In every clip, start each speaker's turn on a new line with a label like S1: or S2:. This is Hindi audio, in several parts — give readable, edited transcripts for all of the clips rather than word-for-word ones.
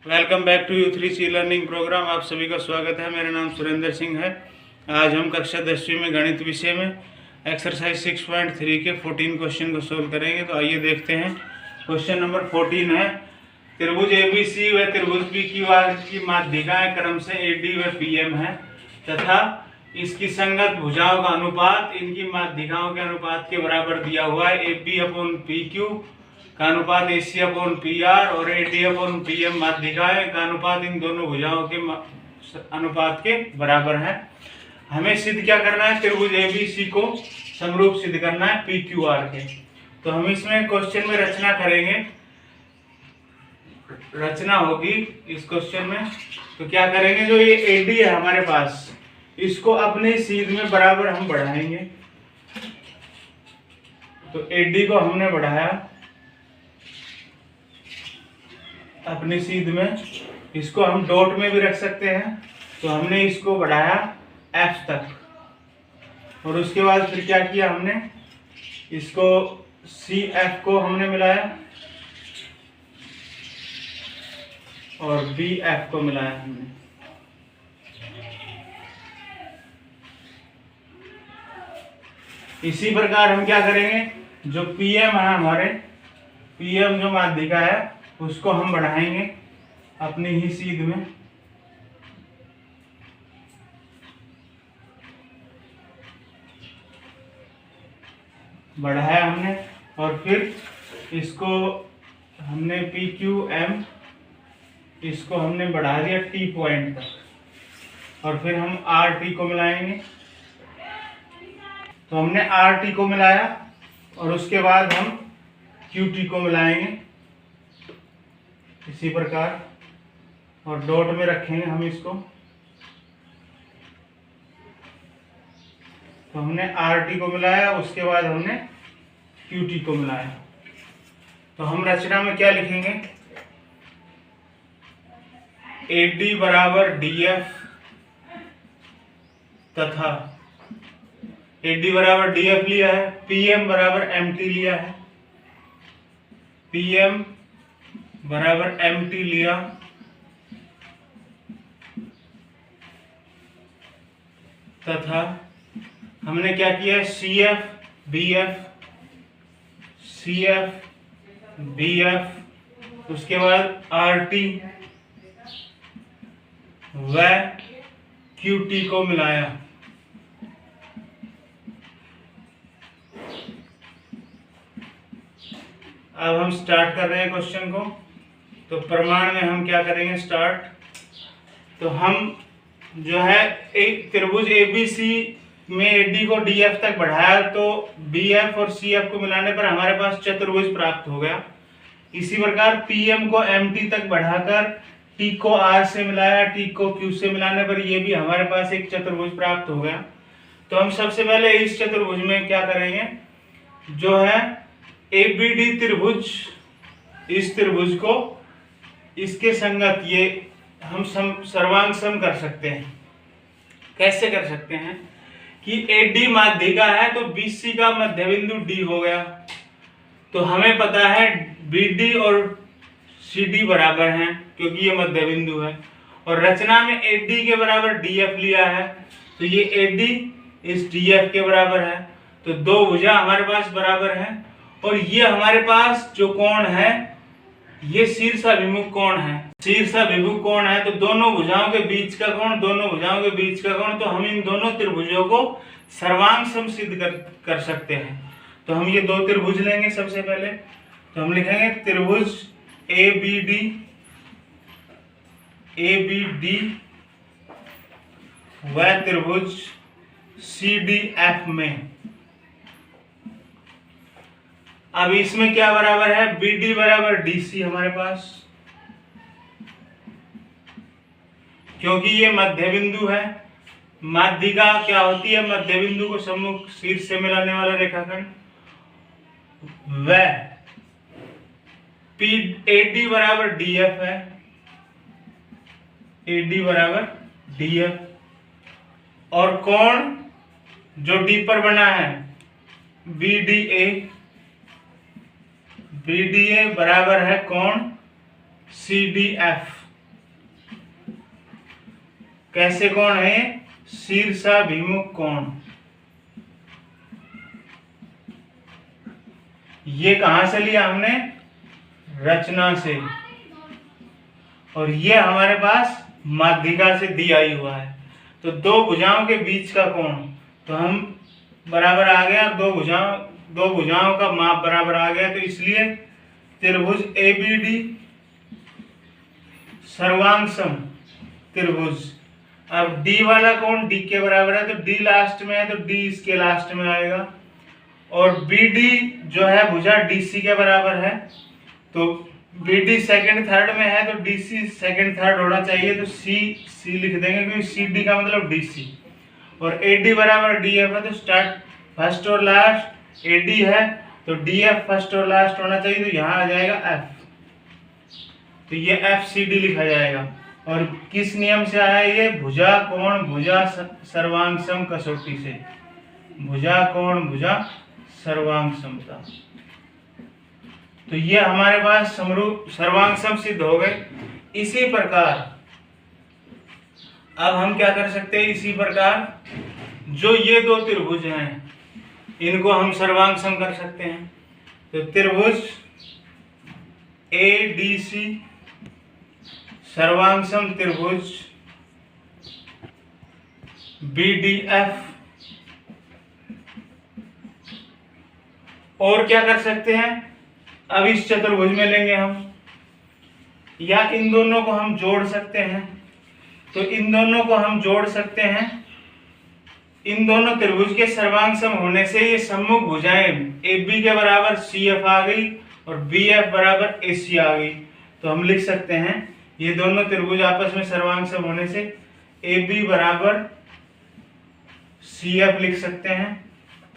S1: Welcome back to U3C learning programme. आप सभी का स्वागत है। मेरा नाम सुरेंद्र सिंह है। आज हम कक्षा 10वीं में गणित विषय में एक्सरसाइज 6.3 के 14 क्वेश्चन को सोल्व करेंगे। तो आइए देखते हैं। क्वेश्चन नंबर 14 है, त्रिभुज ABC व त्रिभुज PQR की माध्यिकाएं क्रम से AD व PM है तथा इसकी संगत भुजाओं का अनुपात इनकी माध्यिकाओं के अनुपात के बराबर दिया हुआ है। AB/PQ का अनुपात AC/PR और AD/PM माध्यिकाएं का अनुपात इन दोनों भुजाओं के अनुपात के बराबर है। हमें सिद्ध क्या करना है? त्रिभुज ABC को समरूप सिद्ध करना है PQR के। तो हम इसमें क्वेश्चन में रचना करेंगे। रचना होगी इस क्वेश्चन में। तो क्या करेंगे, जो ये AD है हमारे पास, इसको अपने सीध में बराबर हम बढ़ाएंगे। तो AD को हमने बढ़ाया अपनी सीध में, इसको हम डॉट में भी रख सकते हैं। तो हमने इसको बढ़ाया F तक और उसके बाद फिर क्या किया हमने, इसको CF को हमने मिलाया और BF को मिलाया हमने। इसी प्रकार हम क्या करेंगे, जो PM है हमारे, PM जो माध्यिका है उसको हम बढ़ाएंगे अपनी ही सीध में। बढ़ाया हमने और फिर इसको हमने PQM, इसको हमने बढ़ा दिया T पॉइंट तक और फिर हम RT को मिलाएंगे। तो हमने RT को मिलाया और उसके बाद हम QT को मिलाएंगे इसी प्रकार और डॉट में रखेंगे हम इसको। तो हमने RT को मिलाया, उसके बाद हमने QT को मिलाया। तो हम रचना में क्या लिखेंगे, AD बराबर DF तथा AD बराबर DF लिया है, PM बराबर MT लिया है, PM बराबर MT लिया तथा हमने क्या किया, CF BF, उसके बाद RT व QT को मिलाया। अब हम स्टार्ट कर रहे हैं क्वेश्चन को। तो प्रमाण में हम क्या करेंगे, स्टार्ट। तो हम जो है एक त्रिभुज ABC में AD को DF तक बढ़ाया, तो BF और CF को मिलाने पर हमारे पास चतुर्भुज प्राप्त हो गया। इसी प्रकार PM को MT तक बढ़ाकर T को R से मिलाया, T को Q से मिलाने पर ये भी हमारे पास एक चतुर्भुज प्राप्त हो गया। तो हम सबसे पहले इस चतुर्भुज में क्या करेंगे, जो है ABD त्रिभुज, इस त्रिभुज को इसके संगत ये हम सर्वांग सम कर सकते हैं। कैसे कर सकते हैं कि AD माध्यिका है तो BC का मध्य बिंदु D हो गया। तो हमें पता है BD और CD बराबर हैं क्योंकि ये मध्य बिंदु है। और रचना में AD के बराबर DF लिया है, तो ये AD इस DF के बराबर है। तो दो भुजा हमारे पास बराबर है और ये हमारे पास जो कोण है ये शीर्षाभिमुख कोण है। शीर्षाभिमुख कोण है तो दोनों भुजाओं के बीच का कोण, दोनों भुजाओं के बीच का कोण। तो हम इन दोनों त्रिभुजों को सर्वांग सम सिद्ध कर सकते हैं। तो हम ये दो त्रिभुज लेंगे। सबसे पहले तो हम लिखेंगे त्रिभुज ABD व त्रिभुज CDF में। अब इसमें क्या बराबर है, BD बराबर DC हमारे पास, क्योंकि ये मध्य बिंदु है। माध्यिका क्या होती है, मध्य बिंदु को सम्मुख शीर्ष से मिलाने वाला रेखाखंड। व AD बराबर DF है, AD बराबर DF और कोण जो D पर बना है BDA बराबर है कोण CDF। कैसे कोण है? शीर्षाभिमुख कोण। ये कहां से लिया हमने? रचना से। और ये हमारे पास माध्यिका से दिया ही हुआ है। तो दो भुजाओं के बीच का कोण तो हम बराबर आ गया, दो भुजाओं का माप बराबर आ गया। तो इसलिए त्रिभुज ABD सर्वांगसम त्रिभुज। अब D वाला कोण D के बराबर है, तो D लास्ट में है, तो D इसके लास्ट में आएगा। और BD जो है भुजा DC के बराबर है, तो BD सेकंड थर्ड में है, तो DC सेकंड थर्ड होना चाहिए। तो C लिख देंगे क्योंकि CD का मतलब DC। और AD बराबर DF है, तो स्टार्ट फर्स्ट और लास्ट AD है, तो DF फर्स्ट और लास्ट होना चाहिए। तो यहाँ आ जाएगा F, तो ये FCD लिखा जाएगा। और किस नियम से आया ये? भुजा कोण भुजा सर्वांग सम कसौटी से। भुजा कोण भुजा सर्वांग समता। तो ये हमारे पास समरूप सर्वांग सम सिद्ध हो गए। इसी प्रकार अब हम क्या कर सकते हैं? इसी प्रकार जो ये दो त्रिभुज हैं इनको हम सर्वांग सम कर सकते हैं। तो त्रिभुज ADC सर्वांग सम त्रिभुज BDF। और क्या कर सकते हैं? अब इस चतुर्भुज में लेंगे हम, या इन दोनों को हम जोड़ सकते हैं। तो इन दोनों को हम जोड़ सकते हैं। इन दोनों त्रिभुज के सर्वांग सम होने से ये सम्मुख भुजाएं AB के बराबर CF आ गई और BF बराबर AC आ गई। तो हम लिख सकते हैं ये दोनों त्रिभुज आपस में सर्वांग सम होने से AB बराबर CF लिख सकते हैं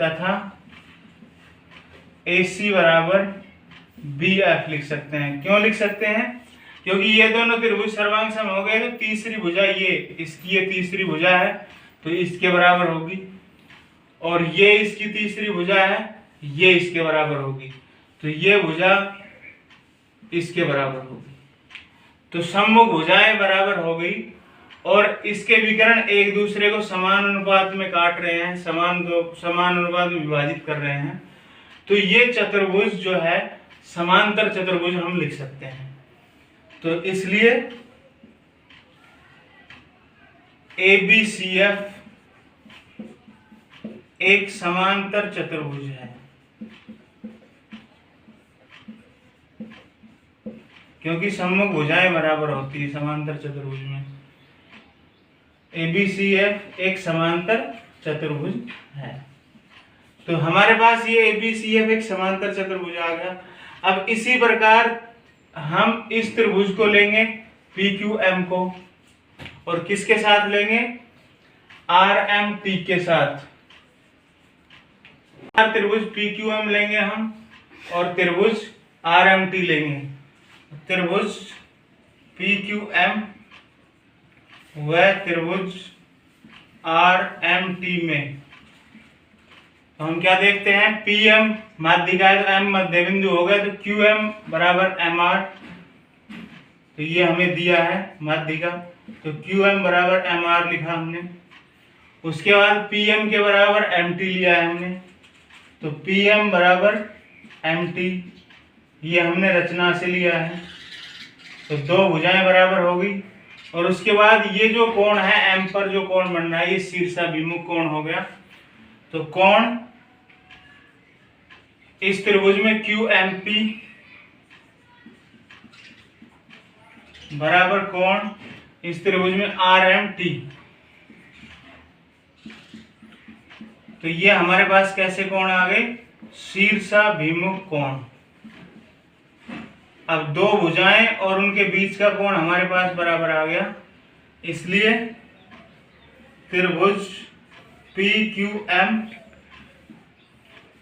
S1: तथा AC बराबर BF लिख सकते हैं। क्यों लिख सकते हैं? क्योंकि ये दोनों त्रिभुज सर्वांग सम हो गए, तो तीसरी भुजा इसकी ये तीसरी भुजा है तो इसके बराबर होगी, और ये इसकी तीसरी भुजा है, ये इसके बराबर होगी, तो ये भुजा इसके बराबर होगी। तो सम्मुख भुजाएं बराबर हो गई और इसके विकर्ण एक दूसरे को समान अनुपात में काट रहे हैं, समान अनुपात में विभाजित कर रहे हैं। तो ये चतुर्भुज जो है समांतर चतुर्भुज हम लिख सकते हैं। तो इसलिए ABCF एक समांतर चतुर्भुज है, क्योंकि सम्मुख भुजाएं बराबर होती है समांतर चतुर्भुज में। ABCF एक समांतर चतुर्भुज है। तो हमारे पास ये ABCF एक समांतर चतुर्भुज आ गया। अब इसी प्रकार हम इस त्रिभुज को लेंगे PQM को, और किसके साथ लेंगे? RMT के साथ। त्रिभुज PQM लेंगे हम और त्रिभुज RMT लेंगे। त्रिभुज PQM व त्रिभुज RMT में तो हम क्या देखते हैं? PM माध्यिका है तो M मध्य बिंदु हो गया, तो QM बराबर MR। तो ये हमें दिया है माध्यिका, तो QM बराबर MR लिखा हमने। उसके बाद PM के बराबर MT लिया है हमने, तो PM बराबर MT ये हमने रचना से लिया है। तो दो भुजाएं बराबर हो गई। और उसके बाद ये जो कोण है M पर जो कोण बन रहा है ये शीर्षाभिमुख कोण हो गया। तो कोण इस त्रिभुज में QMP बराबर कोण इस त्रिभुज में RMT। तो ये हमारे पास कैसे कोण आ गए? शीर्षाभिमुख कोण। अब दो भुजाएं और उनके बीच का कोण हमारे पास बराबर आ गया, इसलिए त्रिभुज PQM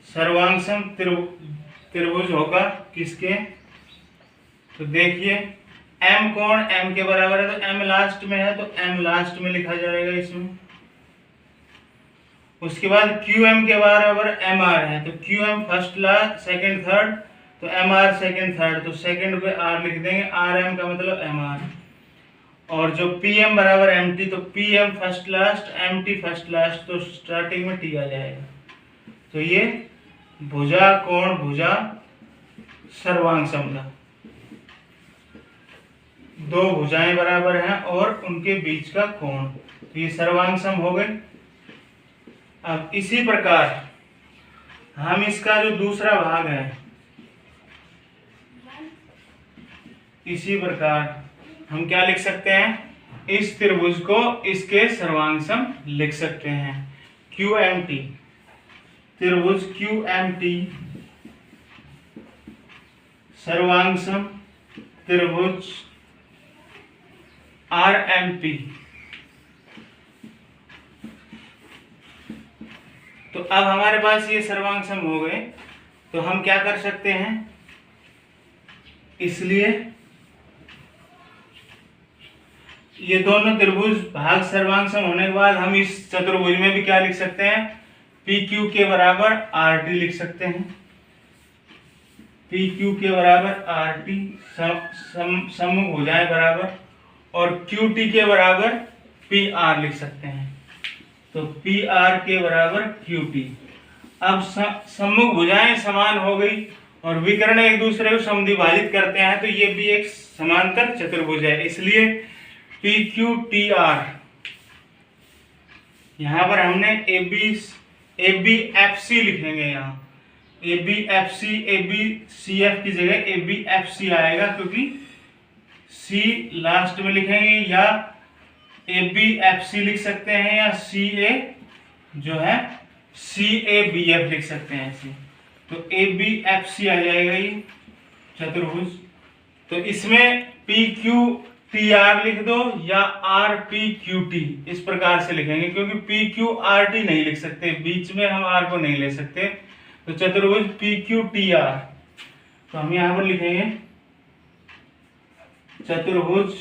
S1: सर्वांगसम त्रिभुज होगा किसके? तो देखिए M कोण M के बराबर है, तो M लास्ट में है, तो M लास्ट में लिखा जाएगा इसमें। उसके बाद QM के बराबर MR है, तो QM first last second third, तो MR सेकंड थर्ड, तो सेकंड पे R लिख देंगे, RM का मतलब MR। और जो पी एम बराबर एम टी, तो P M first last, M T first last, तो स्टार्टिंग में टी आ जाएगा। तो ये भुजा कोण भुजा सर्वांग समता, दो भुजाएं बराबर हैं और उनके बीच का कोण, तो ये सर्वांग सम हो गए। अब इसी प्रकार हम इसका जो दूसरा भाग है, इसी प्रकार हम क्या लिख सकते हैं, इस त्रिभुज को इसके सर्वांग सम लिख सकते हैं। क्यू एम टी, त्रिभुज क्यू एम टी सर्वांग सम त्रिभुज आर एम पी। तो अब हमारे पास ये सर्वांग सम हो गए, तो हम क्या कर सकते हैं, इसलिए ये दोनों त्रिभुज भाग सर्वांग सम होने के बाद हम इस चतुर्भुज में भी क्या लिख सकते हैं, पी क्यू के बराबर आर टी लिख सकते हैं। पी क्यू के बराबर आर टी, सम्मुख भुजाएं बराबर, और क्यू टी के बराबर पी आर लिख सकते हैं। तो पी आर के बराबर क्यू टी। अब सम्मुख भुजाएं समान हो गई और विकर्ण एक दूसरे को समद्विभाजित करते हैं, तो ये भी एक समांतर चतुर्भुज है, इसलिए पी क्यू टी आर, यहां पर हमने ए बी एफ सी लिखेंगे। यहाँ A B F C F की जगह ए बी एफ सी आएगा, क्योंकि सी लास्ट में लिखेंगे, या ए बी एफ सी लिख सकते हैं, या सी ए जो है सी ए बी एफ लिख सकते हैं ऐसे। तो ए बी एफ सी आ जाएगा ये चतुर्भुज। तो इसमें पी क्यू टी आर लिख दो या आर पी क्यू टी, इस प्रकार से लिखेंगे, क्योंकि पी क्यू आर टी नहीं लिख सकते, बीच में हम आर को नहीं ले सकते। तो चतुर्भुज पी क्यू टी आर, तो हम यहां पर लिखेंगे चतुर्भुज।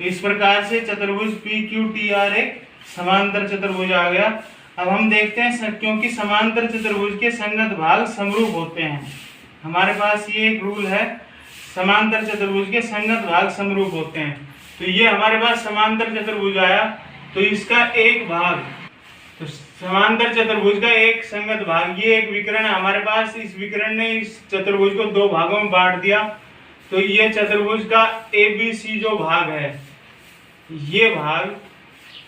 S1: इस प्रकार से चतुर्भुज पी क्यू टी आर एक समांतर चतुर्भुज आ गया। अब हम देखते हैं, क्योंकि समांतर चतुर्भुज के संगत भाग समरूप होते हैं, हमारे पास ये एक रूल है, समांतर चतुर्भुज के संगत भाग समरूप होते हैं। तो ये हमारे पास समांतर चतुर्भुज आया, तो इसका एक भाग, तो समांतर चतुर्भुज का एक संगत भाग, ये एक विकर्ण है हमारे पास, इस विकर्ण ने इस चतुर्भुज को दो भागों में बांट दिया। तो ये चतुर्भुज का ए बी सी जो भाग है, ये भाग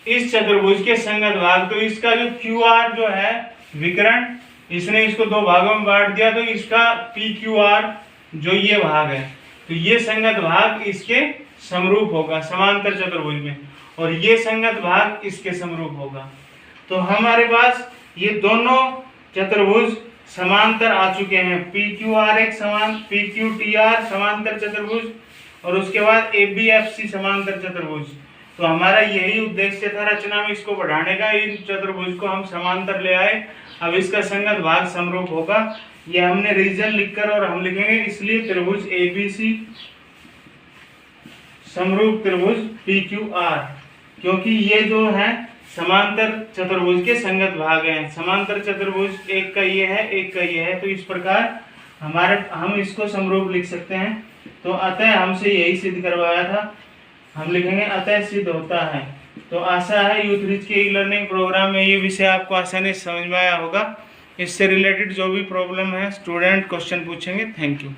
S1: इस चतुर्भुज के संगत भाग, तो इसका जो क्यू आर जो है विकर्ण, इसने इसको दो भागों में बांट दिया, तो इसका पी क्यू आर जो ये भाग है, तो ये संगत भाग इसके समरूप होगा समांतर चतुर्भुज में, और ये संगत भाग इसके समरूप होगा। तो हमारे पास ये दोनों चतुर्भुज समांतर आ चुके हैं, पी क्यू आर एक समान, पी क्यू टी आर समांतर चतुर्भुज, और उसके बाद ए बी एफ सी समांतर चतुर्भुज। तो हमारा यही उद्देश्य था रचना में इसको बढ़ाने का, इन चतुर्भुज को हम समांतर ले आए, अब इसका संगत भाग समरूप होगा। ये हमने रीजन लिखकर और हम लिखेंगे, इसलिए त्रिभुज ए बी सी समरूप त्रिभुज पी क्यू आर, क्योंकि ये जो है समांतर चतुर्भुज के संगत भाग हैं। समांतर चतुर्भुज एक का ये है, एक का ये है, तो इस प्रकार हम इसको समरूप लिख सकते हैं। तो अतः हमसे यही सिद्ध करवाया था, हम लिखेंगे अतः सिद्ध होता है। तो आशा है यूथ रिच के ई लर्निंग प्रोग्राम में ये विषय आपको आसानी से समझ में आया होगा। इससे रिलेटेड जो भी प्रॉब्लम है स्टूडेंट क्वेश्चन पूछेंगे। Thank you.